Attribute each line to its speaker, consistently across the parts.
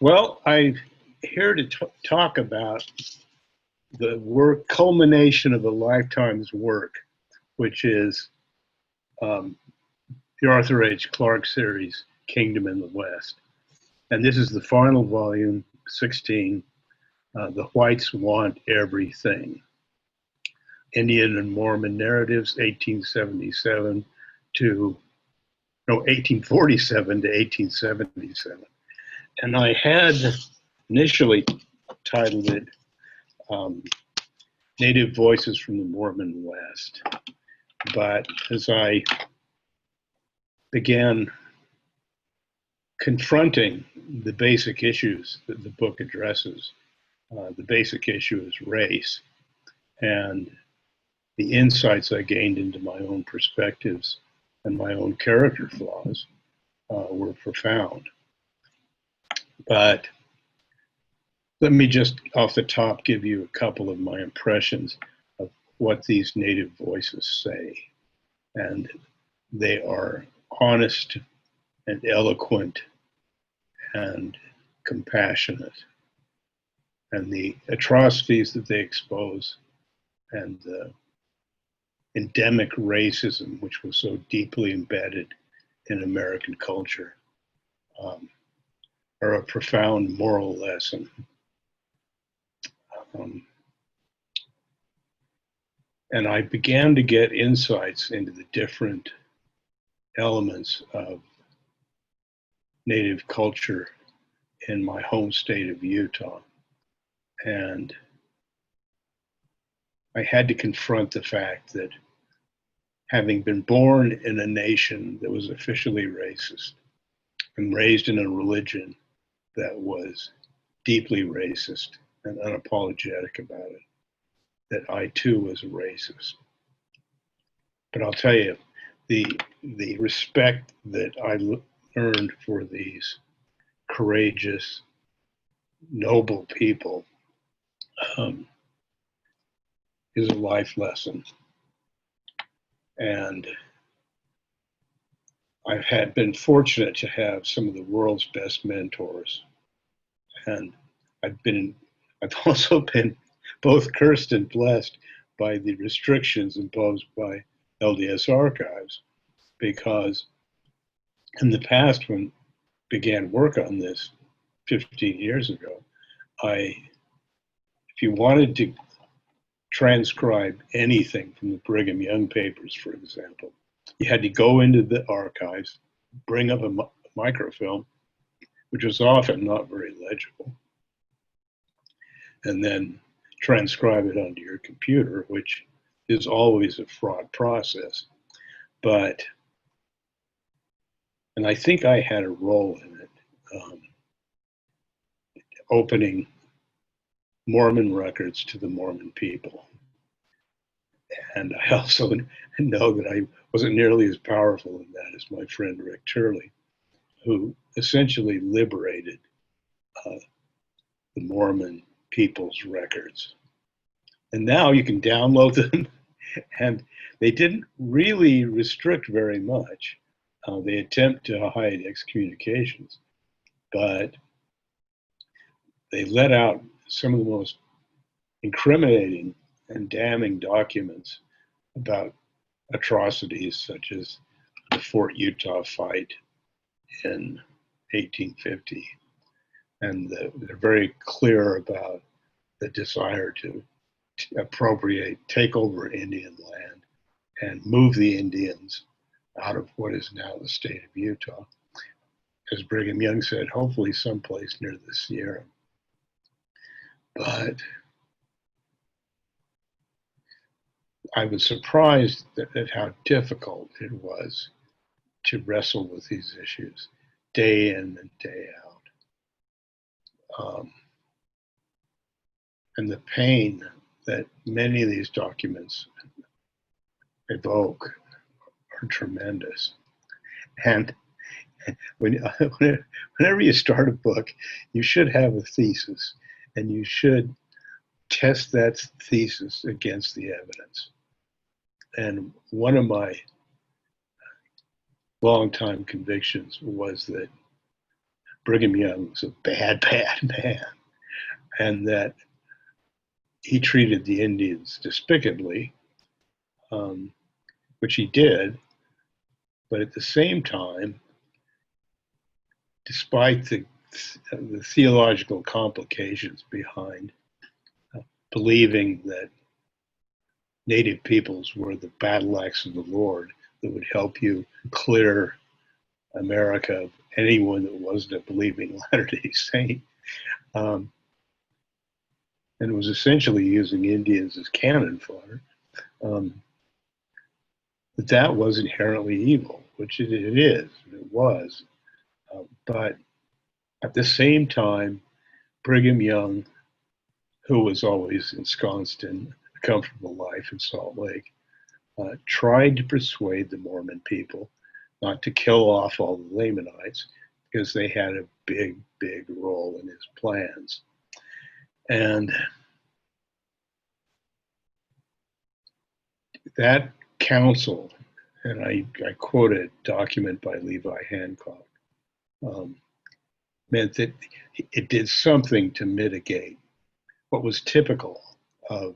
Speaker 1: Well, I'm here to talk about the culmination of a lifetime's work, which is um, the Arthur H. Clarke series, Kingdom in the West. And this is the final volume, 16, The Whites Want Everything. Indian and Mormon Narratives, 1847 to 1877. And I had initially titled it Native Voices from the Mormon West. But as I began confronting the basic issues that the book addresses, the basic issue is race, and the insights I gained into my own perspectives and my own character flaws were profound. But let me just off the top give you a couple of my impressions of what these native voices say. And they are honest and eloquent and compassionate. And the atrocities that they expose and the endemic racism, which was so deeply embedded in American culture, are a profound moral lesson. And I began to get insights into the different elements of Native culture in my home state of Utah. And I had to confront the fact that having been born in a nation that was officially racist and raised in a religion that was deeply racist and unapologetic about it, that I too was a racist. But I'll tell you, the respect that I earned for these courageous, noble people is a life lesson. And I've been fortunate to have some of the world's best mentors. And I've also been both cursed and blessed by the restrictions imposed by LDS Archives, because in the past, when I began work on this 15 years ago, if you wanted to transcribe anything from the Brigham Young papers, for example, you had to go into the archives, bring up a microfilm, which was often not very legible, and then transcribe it onto your computer, which is always a fraught process. And I think I had a role in it, opening Mormon records to the Mormon people. And I also know that I wasn't nearly as powerful in that as my friend Rick Turley, who essentially liberated the Mormon people's records. And now you can download them, and they didn't really restrict very much. They attempt to hide excommunications, but they let out some of the most incriminating and damning documents about atrocities such as the Fort Utah fight in 1850. And they're very clear about the desire to take over Indian land and move the Indians out of what is now the state of Utah. As Brigham Young said, hopefully someplace near the Sierra. But I was surprised at how difficult it was to wrestle with these issues day in and day out. And the pain that many of these documents evoke are tremendous. And whenever you start a book, you should have a thesis, and you should test that thesis against the evidence. And one of my longtime convictions was that Brigham Young was a bad, bad man, and that he treated the Indians despicably, which he did, but at the same time, despite the theological complications behind believing that native peoples were the battle axe of the Lord that would help you clear America of anyone that wasn't a believing Latter-day Saint, and was essentially using Indians as cannon fodder, that was inherently evil, which it is, it was. But at the same time, Brigham Young, who was always ensconced in a comfortable life in Salt Lake, tried to persuade the Mormon people not to kill off all the Lamanites because they had a big, big role in his plans. And that council, and I quote a document by Levi Hancock, meant that it did something to mitigate what was typical of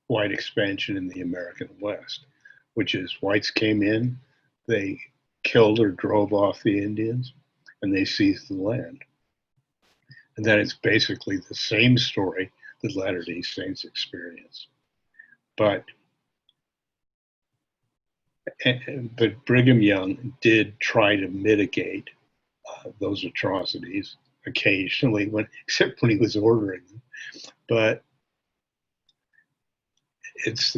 Speaker 1: white expansion in the American West, which is whites came in, they killed or drove off the Indians, and they seized the land. And that is basically the same story that Latter-day Saints experience. But Brigham Young did try to mitigate those atrocities occasionally, except when he was ordering them. But it's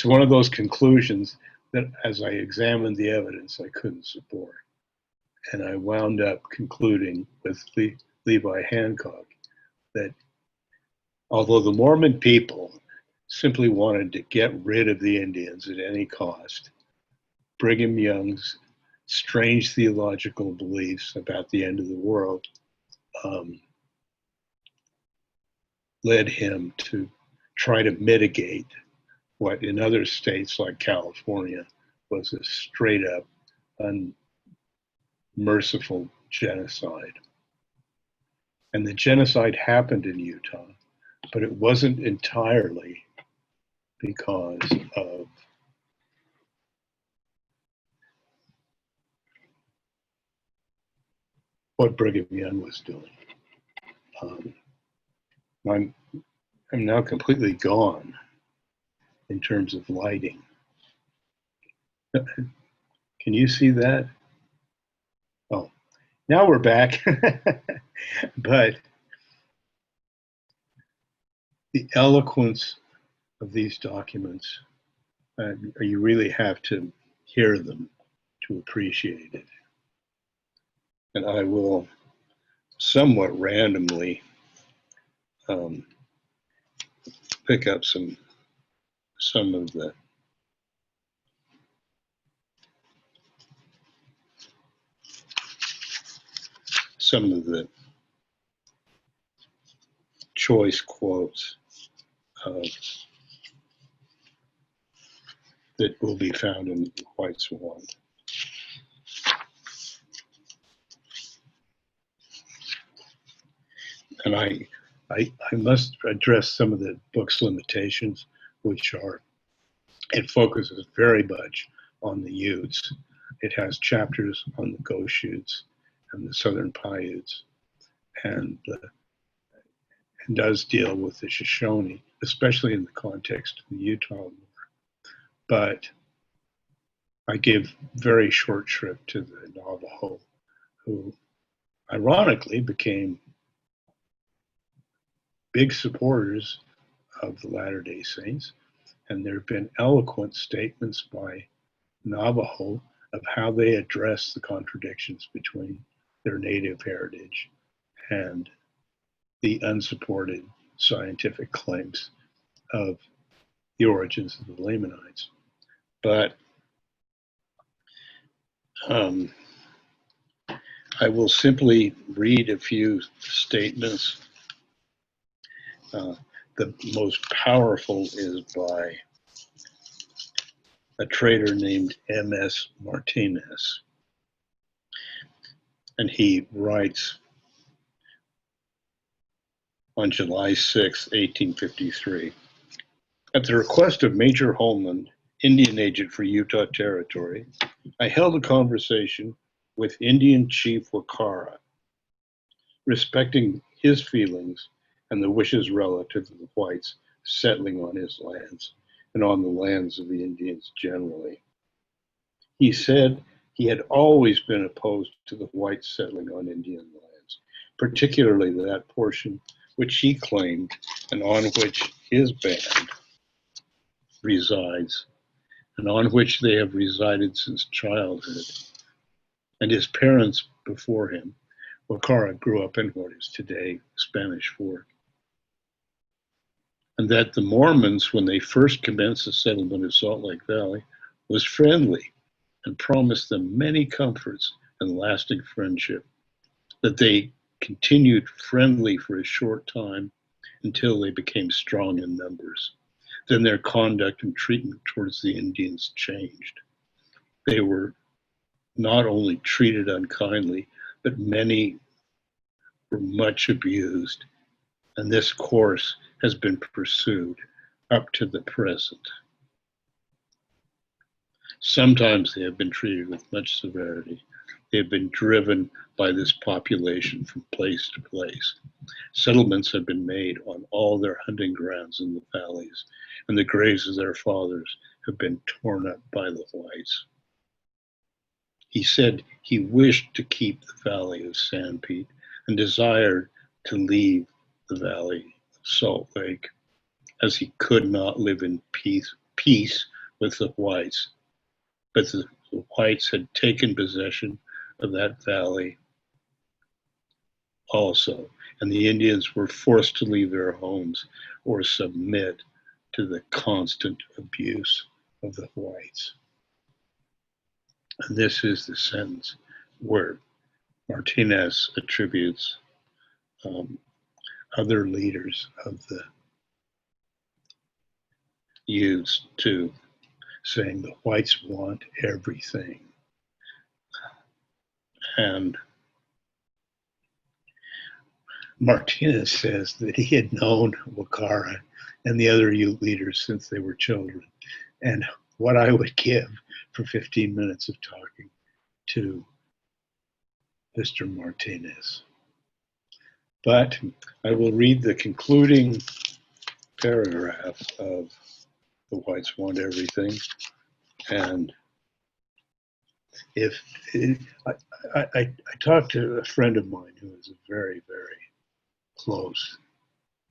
Speaker 1: one of those conclusions that, as I examined the evidence, I couldn't support, and I wound up concluding with Levi Hancock that although the Mormon people simply wanted to get rid of the Indians at any cost, Brigham Young's strange theological beliefs about the end of the world led him to try to mitigate what in other states like California was a straight up unmerciful genocide. And the genocide happened in Utah, but it wasn't entirely because of what Brigham Young was doing. I'm now completely gone in terms of lighting. Can you see that? Oh, now we're back. But the eloquence of these documents, you really have to hear them to appreciate it. And I will somewhat randomly pick up some of the choice quotes that will be found in White Swan. And I must address some of the book's limitations, which are, it focuses very much on the Utes. It has chapters on the Goshutes and the Southern Paiutes, and does deal with the Shoshone, especially in the context of the Utah War. But I give very short shrift to the Navajo, who ironically became big supporters of the Latter-day Saints, and there have been eloquent statements by Navajo of how they address the contradictions between their native heritage and the unsupported scientific claims of the origins of the Lamanites. But I will simply read a few statements. The most powerful is by a trader named M.S. Martinez. And he writes on July 6, 1853, at the request of Major Holman, Indian agent for Utah Territory, I held a conversation with Indian Chief Wakara, respecting his feelings and the wishes relative to the whites settling on his lands and on the lands of the Indians generally. He said he had always been opposed to the whites settling on Indian lands, particularly that portion which he claimed and on which his band resides, and on which they have resided since childhood. And his parents before him, Wakara, grew up in what is today Spanish Fork. And that the Mormons, when they first commenced the settlement of Salt Lake Valley, was friendly and promised them many comforts and lasting friendship, that they continued friendly for a short time until they became strong in numbers. Then their conduct and treatment towards the Indians changed. They were not only treated unkindly, but many were much abused, and this course has been pursued up to the present. Sometimes they have been treated with much severity. They have been driven by this population from place to place. Settlements have been made on all their hunting grounds in the valleys, and the graves of their fathers have been torn up by the whites. He said he wished to keep the valley of Sanpete and desired to leave the valley of Salt Lake, as he could not live in peace with the whites. But the whites had taken possession of that valley also, and the Indians were forced to leave their homes or submit to the constant abuse of the whites. And this is the sentence where Martinez attributes other leaders of the Utes to saying the whites want everything. And Martinez says that he had known Wakara and the other Ute leaders since they were children, and what I would give for 15 minutes of talking to Mr. Martinez. But I will read the concluding paragraph of The Whites Want Everything. And if I talked to a friend of mine who is very, very close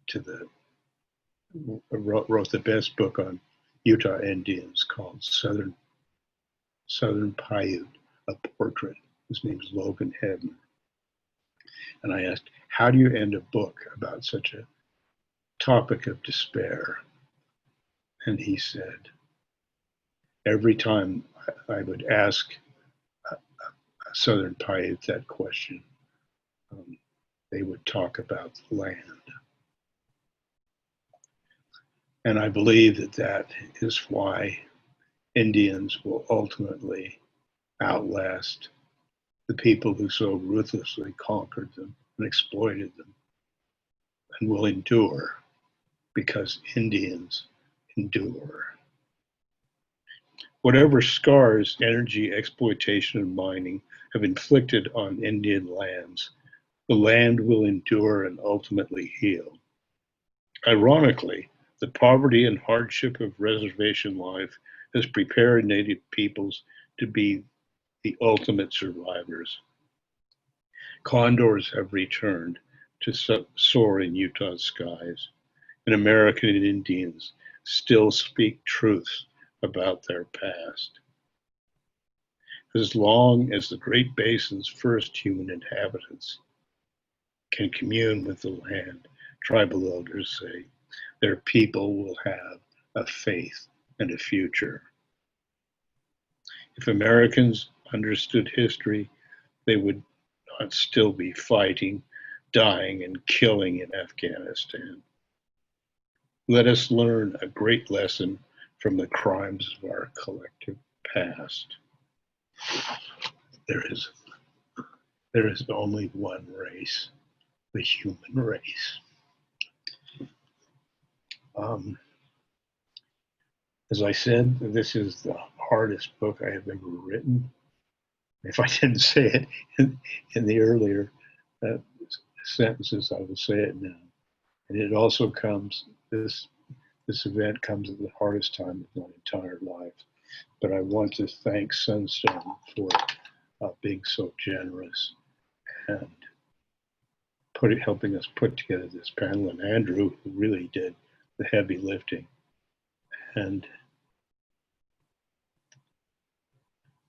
Speaker 1: to wrote the best book on Utah Indians called Southern Paiute, a portrait. His name is Logan Hedman. And I asked, how do you end a book about such a topic of despair? And he said, every time I would ask a Southern Paiute that question, they would talk about the land. And I believe that that is why Indians will ultimately outlast the people who so ruthlessly conquered them and exploited them, and will endure because Indians endure. Whatever scars energy exploitation and mining have inflicted on Indian lands, the land will endure and ultimately heal. Ironically, the poverty and hardship of reservation life has prepared Native peoples to be the ultimate survivors. Condors have returned to soar in Utah skies, and American Indians still speak truths about their past. As long as the Great Basin's first human inhabitants can commune with the land, tribal elders say, their people will have a faith and a future. If Americans understood history, they would not still be fighting, dying, and killing in Afghanistan. Let us learn a great lesson from the crimes of our collective past. There is there is only one race, the human race. As I said, this is the hardest book I have ever written. If I didn't say it in the earlier sentences, I will say it now. And it also comes, this event comes at the hardest time of my entire life. But I want to thank Sunstone for being so generous and helping us put together this panel, and Andrew, who really did the heavy lifting. And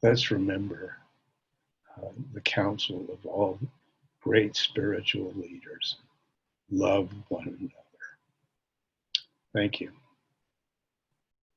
Speaker 1: let's remember the counsel of all great spiritual leaders. Love one another. Thank you.